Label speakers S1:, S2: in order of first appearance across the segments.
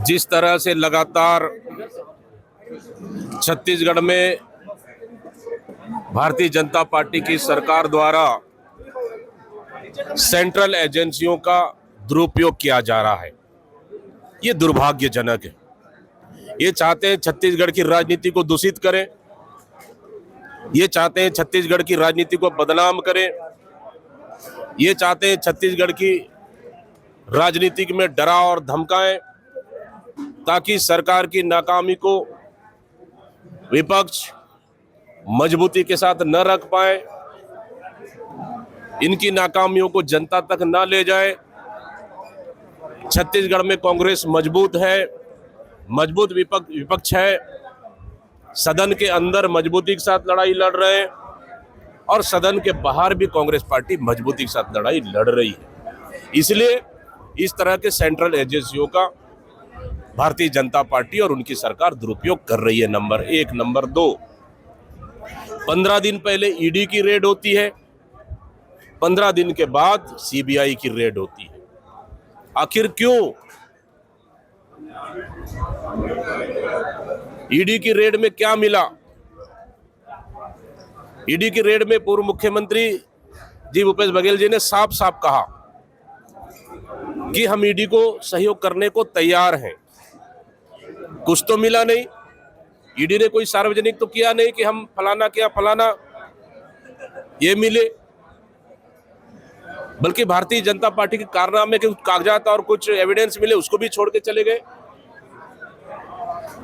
S1: जिस तरह से लगातार छत्तीसगढ़ में भारतीय जनता पार्टी की सरकार द्वारा सेंट्रल एजेंसियों का दुरुपयोग किया जा रहा है, ये दुर्भाग्यजनक है। ये चाहते हैं छत्तीसगढ़ की राजनीति को दूषित करें, ये चाहते हैं छत्तीसगढ़ की राजनीति को बदनाम करें, ये चाहते हैं छत्तीसगढ़ की राजनीति में डरा और धमकाएं ताकि सरकार की नाकामी को विपक्ष मजबूती के साथ न रख पाए, इनकी नाकामियों को जनता तक न ले जाए। छत्तीसगढ़ में कांग्रेस मजबूत है, मजबूत विपक्ष है, सदन के अंदर मजबूती के साथ लड़ाई लड़ रहे हैं और सदन के बाहर भी कांग्रेस पार्टी मजबूती के साथ लड़ाई लड़ रही है। इसलिए इस तरह के सेंट्रल एजेंसियों का भारतीय जनता पार्टी और उनकी सरकार दुरुपयोग कर रही है। नंबर एक। नंबर दो, 15 दिन पहले ईडी की रेड होती है, 15 दिन के बाद सीबीआई की रेड होती है। आखिर क्यों? ईडी की रेड में क्या मिला? ईडी की रेड में पूर्व मुख्यमंत्री जी भूपेश बघेल जी ने साफ साफ कहा कि हम ईडी को सहयोग करने को तैयार हैं। कुछ तो मिला नहीं, ईडी ने कोई सार्वजनिक तो किया नहीं कि हम फलाना किया फलाना ये मिले, बल्कि भारतीय जनता पार्टी के कारनामे के कागजात और कुछ एविडेंस मिले, उसको भी छोड़ के चले गए।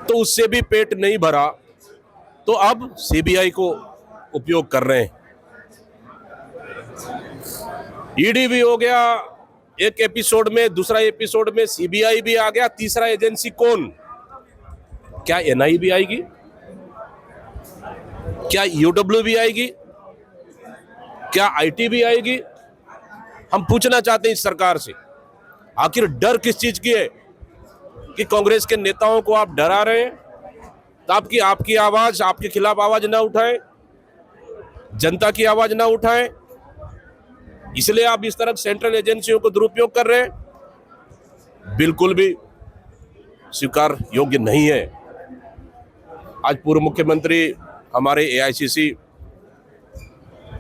S1: तो उससे भी पेट नहीं भरा तो अब सीबीआई को उपयोग कर रहे हैं। ईडी भी हो गया एक एपिसोड में, दूसरा एपिसोड में सीबीआई भी आ गया। तीसरा एजेंसी कौन? क्या एनआई भी आएगी? क्या यूडब्ल्यू भी आएगी? क्या आईटी भी आएगी? हम पूछना चाहते हैं इस सरकार से, आखिर डर किस चीज की है कि कांग्रेस के नेताओं को आप डरा रहे हैं ताकि आपकी आवाज, आपके खिलाफ आवाज ना उठाएं, जनता की आवाज ना उठाएं, इसलिए आप इस तरह सेंट्रल एजेंसियों को दुरुपयोग कर रहे हैं। बिल्कुल भी स्वीकार योग्य नहीं है। आज पूर्व मुख्यमंत्री, हमारे एआईसीसी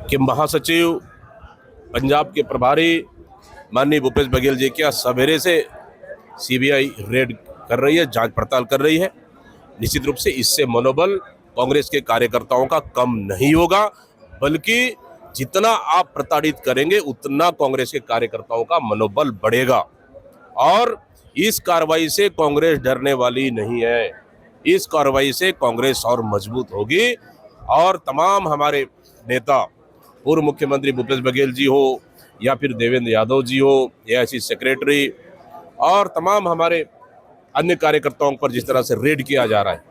S1: के महासचिव, पंजाब के प्रभारी माननीय भूपेश बघेल जी क्या सवेरे से सीबीआई रेड कर रही है, जांच पड़ताल कर रही है। निश्चित रूप से इससे मनोबल कांग्रेस के कार्यकर्ताओं का कम नहीं होगा, बल्कि जितना आप प्रताड़ित करेंगे उतना कांग्रेस के कार्यकर्ताओं का मनोबल बढ़ेगा। और इस कार्रवाई से कांग्रेस डरने वाली नहीं है, इस कार्रवाई से कांग्रेस और मजबूत होगी। और तमाम हमारे नेता, पूर्व मुख्यमंत्री भूपेश बघेल जी हो या फिर देवेंद्र यादव जी हो, एआईसी सेक्रेटरी और तमाम हमारे अन्य कार्यकर्ताओं पर जिस तरह से रेड किया जा रहा है,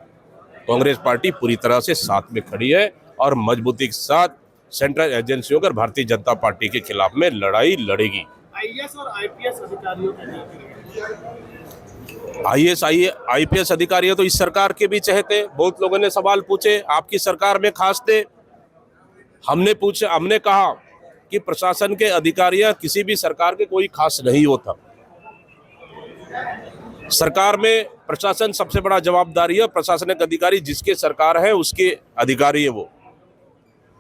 S1: कांग्रेस पार्टी पूरी तरह से साथ में खड़ी है और मजबूती के साथ सेंट्रल एजेंसियों और भारतीय जनता पार्टी के खिलाफ में लड़ाई लड़ेगी।
S2: आईएएस और आईपीएस अधिकारियों
S1: आईपीएस अधिकारी तो इस सरकार के भी चहेते। बहुत लोगों ने सवाल पूछे, आपकी सरकार में खास थे। हमने कहा कि प्रशासन के अधिकारियां किसी भी सरकार के कोई खास नहीं होता। सरकार में प्रशासन सबसे बड़ा जवाबदारी है। प्रशासनिक अधिकारी जिसके सरकार है उसके अधिकारी है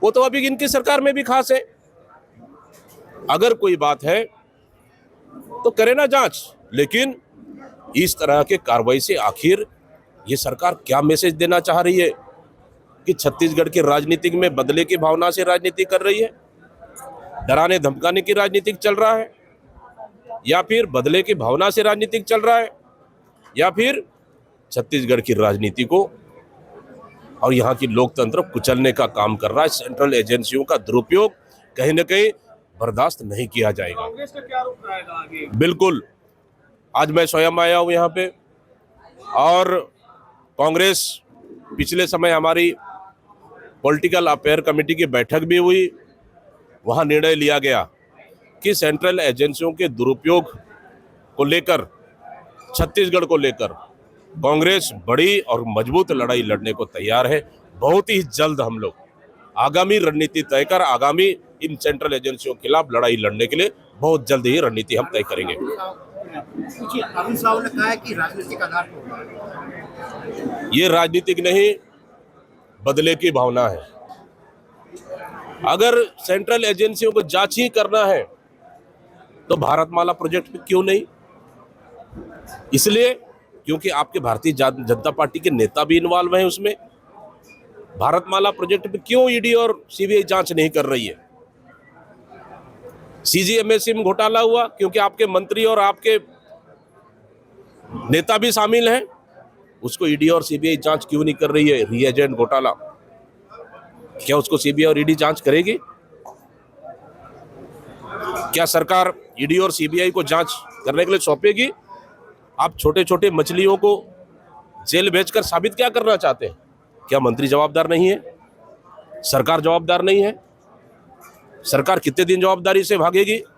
S1: वो तो अभी इनकी सरकार में भी खास है। अगर कोई बात है तो करे ना जांच, लेकिन इस तरह के कार्रवाई से आखिर ये सरकार क्या मैसेज देना चाह रही है कि छत्तीसगढ़ की राजनीति में बदले की भावना से राजनीति कर रही है, डराने धमकाने की राजनीति चल रहा है, या फिर बदले की भावना से राजनीति चल रहा है, या फिर छत्तीसगढ़ की राजनीति को और यहाँ की लोकतंत्र कुचलने का काम कर रहा है। सेंट्रल एजेंसियों का दुरुपयोग कहीं न कहीं बर्दाश्त नहीं किया जाएगा।
S2: कांग्रेस का क्या रुख रहेगा आगे?
S1: बिल्कुल, आज मैं स्वयं आया हूँ यहाँ पे और कांग्रेस पिछले समय हमारी पॉलिटिकल अफेयर कमेटी की बैठक भी हुई। वहाँ निर्णय लिया गया कि सेंट्रल एजेंसियों के दुरुपयोग को लेकर, छत्तीसगढ़ को लेकर कांग्रेस बड़ी और मजबूत लड़ाई लड़ने को तैयार है। बहुत ही जल्द हम लोग आगामी रणनीति तय कर आगामी इन सेंट्रल एजेंसियों के खिलाफ लड़ाई लड़ने के लिए बहुत जल्द ही रणनीति हम तय करेंगे।
S2: हैं आप?
S3: देखिए, अरुण साहू ने कहा है कि राजनीतिक आधार पर होगा।
S1: ये राजनीतिक नहीं, बदले की भावना है। अगर सेंट्रल एजेंसियों को जांच ही करना है तो भारतमाला प्रोजेक्ट पे क्यों नहीं? इसलिए क्योंकि आपके भारतीय जनता पार्टी के नेता भी इन्वॉल्व हैं उसमें। भारतमाला प्रोजेक्ट पे क्यों ईडी और सीबीआई जांच नहीं कर रही है? सीजीएमएससी में घोटाला हुआ क्योंकि आपके मंत्री और आपके नेता भी शामिल हैं, उसको ईडी और सीबीआई जांच क्यों नहीं कर रही है? रीएजेंट घोटाला, क्या उसको सीबीआई और ईडी जांच करेगी? क्या सरकार ईडी और सीबीआई को जांच करने के लिए सौंपेगी? आप छोटे छोटे मछलियों को जेल भेजकर साबित क्या करना चाहते हैं? क्या मंत्री जवाबदार नहीं है? सरकार जवाबदार नहीं है? सरकार कितने दिन जवाबदारी से भागेगी?